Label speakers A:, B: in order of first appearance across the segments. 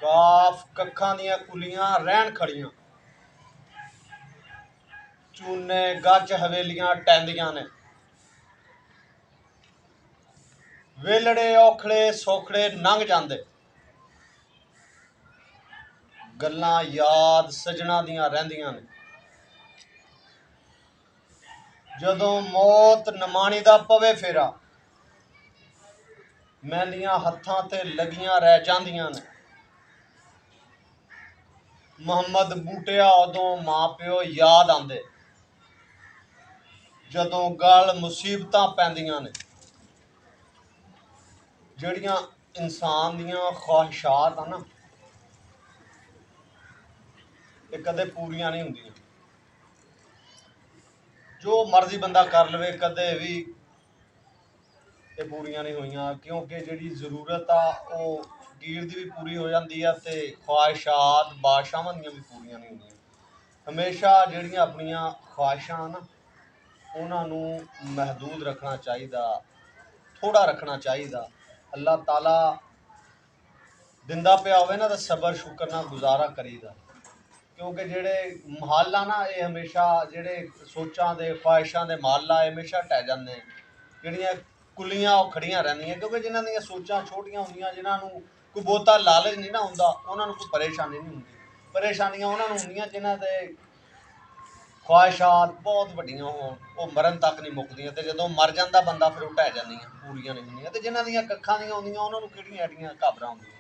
A: ਕਾਫ ਕੱਖਾਂ ਦੀਆਂ ਕੁਲੀਆਂ ਰਹਿਣ ਖੜੀਆਂ, ਚੂਨੇ ਗੱਜ ਹਵੇਲੀਆਂ ਟੈਂਦੀਆਂ ਨੇ। ਵੇਲੜੇ ਔਖੜੇ ਸੌਖੜੇ ਲੰਘ ਜਾਂਦੇ, ਗੱਲਾਂ ਯਾਦ ਸਜਣਾ ਦੀਆਂ ਰਹਿੰਦੀਆਂ ਨੇ। ਜਦੋਂ ਮੌਤ ਨਮਾਣੀ ਦਾ ਪਵੇ ਫੇਰਾ, ਮਹਿੰਦੀਆਂ ਹੱਥਾਂ ਤੇ ਲੱਗੀਆਂ ਰਹਿ ਜਾਂਦੀਆਂ ਨੇ। ਮੁਹੰਮਦ ਬੂਟਿਆ ਉਦੋਂ ਮਾਂ ਪਿਓ ਯਾਦ ਆਉਂਦੇ, ਜਦੋਂ ਗਲ ਮੁਸੀਬਤਾਂ ਪੈਂਦੀਆਂ ਨੇ। ਜਿਹੜੀਆਂ ਇਨਸਾਨ ਦੀਆਂ ਖਵਾਹਿਸ਼ਾਤ ਆ ਨਾ, ਇਹ ਕਦੇ ਪੂਰੀਆਂ ਨਹੀਂ ਹੁੰਦੀਆਂ। ਜੋ ਮਰਜ਼ੀ ਬੰਦਾ ਕਰ ਲਵੇ, ਕਦੇ ਵੀ ਇਹ ਪੂਰੀਆਂ ਨਹੀਂ ਹੋਈਆਂ, ਕਿਉਂਕਿ ਜਿਹੜੀ ਜ਼ਰੂਰਤ ਆ ਉਹ ਫਕੀਰ ਦੀ ਵੀ ਪੂਰੀ ਹੋ ਜਾਂਦੀ ਆ ਤੇ ਖਵਾਹਿਸ਼ਾਤ ਬਾਦਸ਼ਾਹਾਂ ਦੀਆਂ ਵੀ ਪੂਰੀਆਂ ਨਹੀਂ ਹੁੰਦੀਆਂ। ਹਮੇਸ਼ਾ ਜਿਹੜੀਆਂ ਆਪਣੀਆਂ ਖਵਾਹਿਸ਼ਾਂ ਨਾ, ਉਹਨਾਂ ਨੂੰ ਮਹਿਦੂਦ ਰੱਖਣਾ ਚਾਹੀਦਾ, ਥੋੜਾ ਰੱਖਣਾ ਚਾਹੀਦਾ। ਅੱਲਾਹ ਤਾਲਾ ਦਿੰਦਾ ਪਿਆ ਹੋਵੇ ਨਾ ਤਾਂ ਸਬਰ ਸ਼ੁਕਰ ਨਾਲ ਗੁਜ਼ਾਰਾ ਕਰੀਦਾ, ਕਿਉਂਕਿ ਜਿਹੜੇ ਮਹੱਲ ਆ ਨਾ, ਇਹ ਹਮੇਸ਼ਾ ਜਿਹੜੇ ਸੋਚਾਂ ਦੇ ਖਵਾਹਿਸ਼ਾਂ ਦੇ ਮਹੱਲ ਆ, ਹਮੇਸ਼ਾ ਢਹਿ ਜਾਂਦੇ ਨੇ। ਜਿਹੜੀਆਂ ਕੁਲੀਆਂ ਉਹ ਖੜੀਆਂ ਰਹਿੰਦੀਆਂ, ਕਿਉਂਕਿ ਜਿਨ੍ਹਾਂ ਦੀਆਂ ਸੋਚਾਂ ਛੋਟੀਆਂ ਹੁੰਦੀਆਂ, ਜਿਨ੍ਹਾਂ ਨੂੰ ਕੋਈ ਬਹੁਤਾ ਲਾਲਚ ਨਹੀਂ ਨਾ ਹੁੰਦਾ, ਉਹਨਾਂ ਨੂੰ ਕੋਈ ਪਰੇਸ਼ਾਨੀ ਨਹੀਂ ਹੁੰਦੀ। ਪਰੇਸ਼ਾਨੀਆਂ ਉਹਨਾਂ ਨੂੰ ਹੁੰਦੀਆਂ ਜਿਨ੍ਹਾਂ ਦੇ ਖਵਾਹਿਸ਼ਾਤ ਬਹੁਤ ਵੱਡੀਆਂ ਹੋਣ, ਉਹ ਮਰਨ ਤੱਕ ਨਹੀਂ ਮੁੱਕਦੀਆਂ, ਤੇ ਜਦੋਂ ਮਰ ਜਾਂਦਾ ਬੰਦਾ ਫਿਰ ਉਹ ਢਹਿ ਜਾਂਦੀਆਂ, ਪੂਰੀਆਂ ਨਹੀਂ ਹੁੰਦੀਆਂ। ਤੇ ਜਿਨ੍ਹਾਂ ਦੀਆਂ ਕੱਖਾਂ ਦੀਆਂ ਹੁੰਦੀਆਂ, ਉਹਨਾਂ ਨੂੰ ਕਿਹੜੀਆਂ ਐਡੀਆਂ ਘਾਬਰਾਂ ਹੁੰਦੀਆਂ।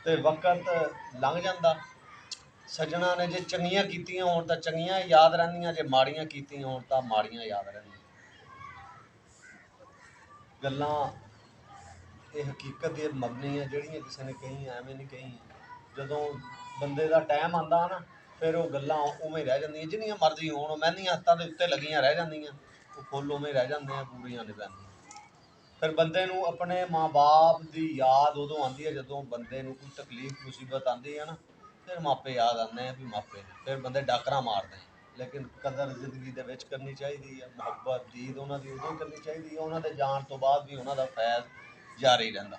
A: ਤੇ ਵਕਤ ਲੰਘ ਜਾਂਦਾ। ਸੱਜਣਾ ਨੇ ਜੇ ਚੰਗੀਆਂ ਕੀਤੀਆਂ ਹੋਣ ਤਾਂ ਚੰਗੀਆਂ ਯਾਦ ਰਹਿੰਦੀਆਂ, ਜੇ ਮਾੜੀਆਂ ਕੀਤੀਆਂ ਹੋਣ ਤਾਂ ਮਾੜੀਆਂ ਯਾਦ ਰਹਿੰਦੀਆਂ। ਗੱਲਾਂ ਇਹ ਹਕੀਕਤ ਦੀ ਮਬਨੀ ਹੈ, ਜਿਹੜੀਆਂ ਕਿਸੇ ਨੇ ਕਹੀਆਂ ਐਵੇਂ ਨਹੀਂ ਕਹੀਆਂ। ਜਦੋਂ ਬੰਦੇ ਦਾ ਟਾਈਮ ਆਉਂਦਾ ਨਾ, ਫਿਰ ਉਹ ਗੱਲਾਂ ਉਵੇਂ ਰਹਿ ਜਾਂਦੀਆਂ, ਜਿੰਨੀਆਂ ਮਰਜ਼ੀ ਹੋਣ। ਉਹ ਮਹਿੰਦੀਆਂ ਹੱਥਾਂ ਦੇ ਉੱਤੇ ਲੱਗੀਆਂ ਰਹਿ ਜਾਂਦੀਆਂ, ਉਹ ਫੁੱਲ ਉਵੇਂ ਰਹਿ ਜਾਂਦੇ ਆ, ਪੂਰੀਆਂ ਨਹੀਂ ਪੈਂਦੀਆਂ। ਫਿਰ ਬੰਦੇ ਨੂੰ ਆਪਣੇ ਮਾਂ ਬਾਪ ਦੀ ਯਾਦ ਉਦੋਂ ਆਉਂਦੀ ਹੈ ਜਦੋਂ ਬੰਦੇ ਨੂੰ ਕੋਈ ਤਕਲੀਫ ਮੁਸੀਬਤ ਆਉਂਦੀ ਹੈ ਨਾ, ਫਿਰ ਮਾਪੇ ਯਾਦ ਆਉਂਦੇ ਆ ਵੀ ਮਾਪੇ ਨੇ। ਫਿਰ ਬੰਦੇ ਡਾਕਰਾਂ ਮਾਰਦੇ ਆ। ਲੇਕਿਨ ਕਦਰ ਜ਼ਿੰਦਗੀ ਦੇ ਵਿੱਚ ਕਰਨੀ ਚਾਹੀਦੀ ਹੈ, ਮੁਹੱਬਤ ਦੀਦ ਉਹਨਾਂ ਦੀ ਉਦੋਂ ਕਰਨੀ ਚਾਹੀਦੀ ਹੈ, ਉਹਨਾਂ ਦੇ ਜਾਣ ਤੋਂ ਬਾਅਦ ਵੀ ਉਹਨਾਂ ਦਾ ਫੈਜ਼ ਜਾਰੀ ਰਹਿੰਦਾ।